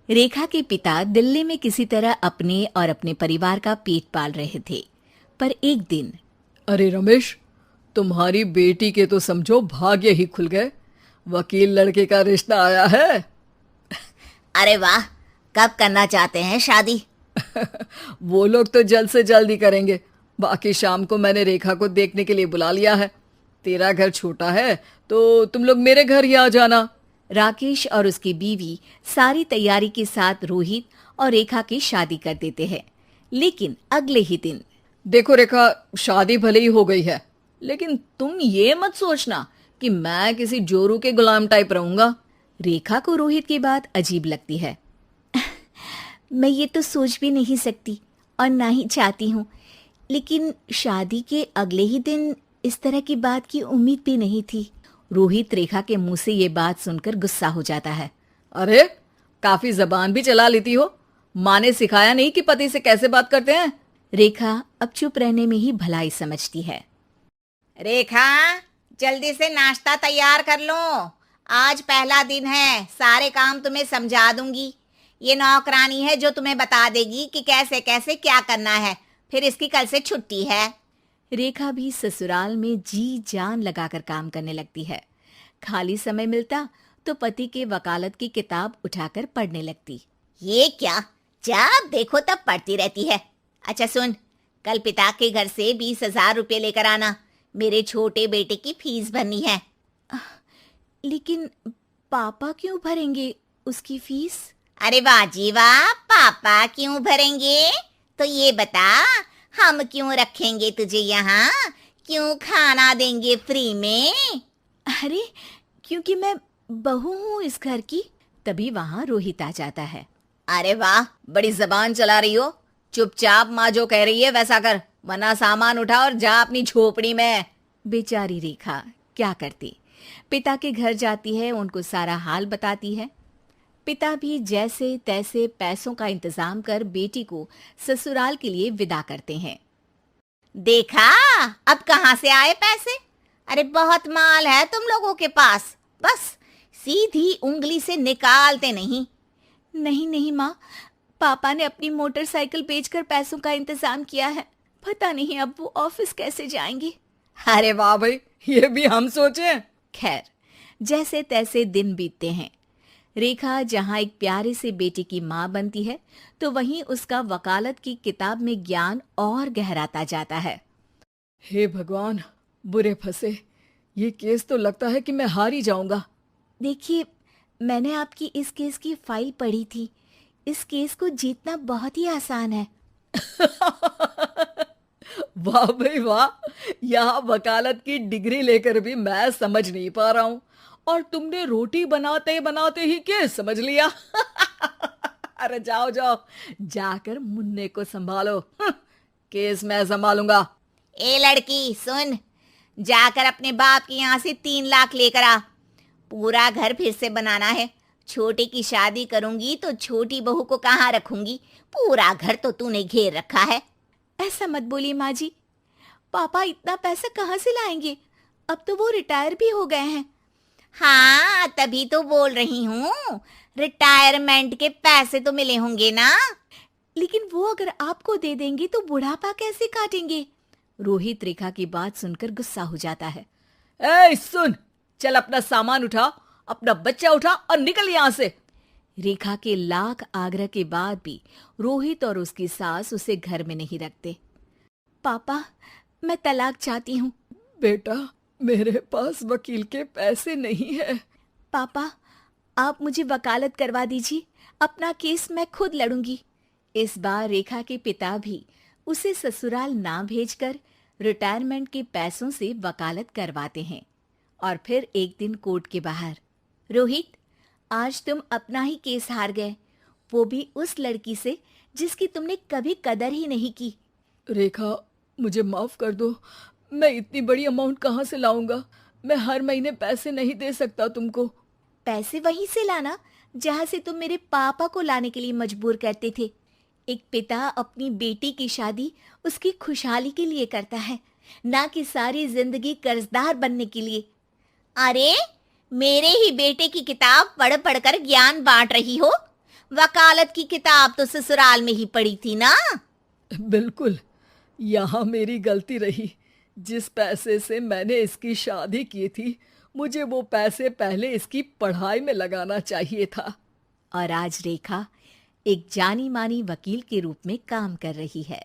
रेखा के पिता दिल्ली में किसी तरह अपने और अपने परिवार का पेट पाल रहे थे। पर एक दिन अरे रमेश, तुम्हारी बेटी के तो समझो भाग्य ही खुल गए। वकील लड़के का रिश्ता आया है। अरे वाह, कब करना चाहते हैं शादी? वो लोग तो जल्द से जल्द ही करेंगे। बाकी शाम को मैंने रेखा को देखने के लिए बुला लिया है। तेरा घर छोटा है तो तुम लोग मेरे घर ही आ जाना। राकेश और उसकी बीवी सारी तैयारी के साथ रोहित और रेखा की शादी कर देते हैं। लेकिन अगले ही दिन देखो रेखा, शादी भले ही हो गई है, लेकिन तुम ये मत सोचना कि मैं किसी जोरू के गुलाम टाइप रहूंगा। रेखा को रोहित की बात अजीब लगती है। मैं ये तो सोच भी नहीं सकती और ना ही चाहती हूँ, लेकिन शादी के अगले ही दिन इस तरह की बात की उम्मीद भी नहीं थी। रोहित रेखा के मुंह से ये बात सुनकर गुस्सा हो जाता है। अरे, काफी जबान भी चला लेती हो। माँ ने सिखाया नहीं कि पति से कैसे बात करते हैं? रेखा अब चुप रहने में ही भलाई समझती है। रेखा, जल्दी से नाश्ता तैयार कर लो। आज पहला दिन है, सारे काम तुम्हें समझा दूंगी। ये नौकरानी है जो तुम्हें बता देगी कि कैसे कैसे क्या करना है। फिर इसकी कल से छुट्टी है। रेखा भी ससुराल में जी जान लगाकर काम करने लगती है। खाली समय मिलता तो पति के वकालत की किताब उठाकर पढ़ने लगती। ये क्या, जब देखो तब पढ़ती रहती है। अच्छा सुन, कल पिता के घर से 20,000 रुपये लेकर आना। मेरे छोटे बेटे की फीस भरनी है। लेकिन पापा क्यों भरेंगे उसकी फीस? अरे वाह जी वाह, पापा क्यों भरेंगे? तो ये बता, हम क्यों रखेंगे तुझे यहाँ? क्यों खाना देंगे फ्री में? अरे, क्योंकि मैं बहू हूँ इस घर की। तभी वहाँ रोहित आ जाता है। अरे वाह, बड़ी जबान चला रही हो। चुपचाप माँ जो कह रही है वैसा कर, वरना सामान उठा और जा अपनी झोपड़ी में। बेचारी रेखा क्या करती। पिता के घर जाती है, उनको सारा हाल बताती है। पिता भी जैसे तैसे पैसों का इंतजाम कर बेटी को ससुराल के लिए विदा करते हैं। देखा, अब कहाँ से आए पैसे? अरे बहुत माल है तुम लोगों के पास, बस सीधी उंगली से निकालते नहीं। नहीं नहीं माँ, पापा ने अपनी मोटरसाइकिल बेचकर पैसों का इंतजाम किया है। पता नहीं अब वो ऑफिस कैसे जाएंगे। अरे वाह भाई, ये भी हम सोचे। खैर, जैसे तैसे दिन बीतते हैं। रेखा जहाँ एक प्यारे से बेटे की माँ बनती है, तो वहीं उसका वकालत की किताब में ज्ञान और गहराता जाता है। हे भगवान, बुरे फंसे। ये केस तो लगता है कि मैं हार ही जाऊंगा। देखिए, मैंने आपकी इस केस की फाइल पढ़ी थी। इस केस को जीतना बहुत ही आसान है। वाह भाई वाह, यहाँ वकालत की डिग्री लेकर भी मैं समझ नहीं पा रहा हूँ, और तुमने रोटी बनाते बनाते ही केस समझ लिया। अरे जाओ जाओ, जाकर मुन्ने को संभालो। केस मैं संभालूंगा। ए लड़की सुन, जाकर अपने बाप के यहाँ से 3 लाख लेकर आ। पूरा घर फिर से बनाना है। छोटे की शादी करूंगी तो छोटी बहू को कहाँ रखूंगी? पूरा घर तो तूने घेर रखा है। ऐसा मत बोलिए माँ जी। पापा इतना पैसा कहाँ से लाएंगे? अब तो वो रिटायर भी हो गए हैं। हाँ, तभी तो बोल रही हूँ, रिटायरमेंट के पैसे तो मिले होंगे ना। लेकिन वो अगर आपको दे देंगे तो बुढ़ापा कैसे काटेंगे? रोहित रेखा की बात सुनकर गुस्सा हो जाता है। ए सुन, चल अपना सामान उठा, अपना बच्चा उठा और निकल यहाँ से। रेखा के लाख आग्रह के बाद भी रोहित और उसकी सास उसे घर में नहीं रखते। पापा, मैं तलाक चाहती हूँ। बेटा, मेरे पास वकील के पैसे नहीं है। पापा, आप मुझे वकालत करवा दीजिए। अपना केस मैं खुद लड़ूंगी। इस बार रेखा के पिता भी उसे ससुराल ना भेजकर रिटायरमेंट के पैसों से वकालत करवाते हैं। और फिर एक दिन कोर्ट के बाहर, रोहित, आज तुम अपना ही केस हार गए, वो भी उस लड़की से जिसकी तुमने कभी कदर ही नहीं की। रेखा, मुझे माफ कर दो। मैं इतनी बड़ी अमाउंट कहाँ से लाऊंगा? मैं हर महीने पैसे नहीं दे सकता तुमको। पैसे वहीं से लाना जहाँ से तुम मेरे पापा को लाने के लिए मजबूर करते थे। एक पिता अपनी बेटी की शादी उसकी खुशहाली के लिए करता है, ना कि सारी जिंदगी कर्जदार बनने के लिए। अरे, मेरे ही बेटे की किताब पढ़ पढ़ कर ज्ञान बांट रही हो। वकालत की किताब तो ससुराल में ही पड़ी थी ना। बिल्कुल, यहाँ मेरी गलती रही। जिस पैसे से मैंने इसकी शादी की थी, मुझे वो पैसे पहले इसकी पढ़ाई में लगाना चाहिए था। और आज रेखा एक जानी मानी वकील के रूप में काम कर रही है।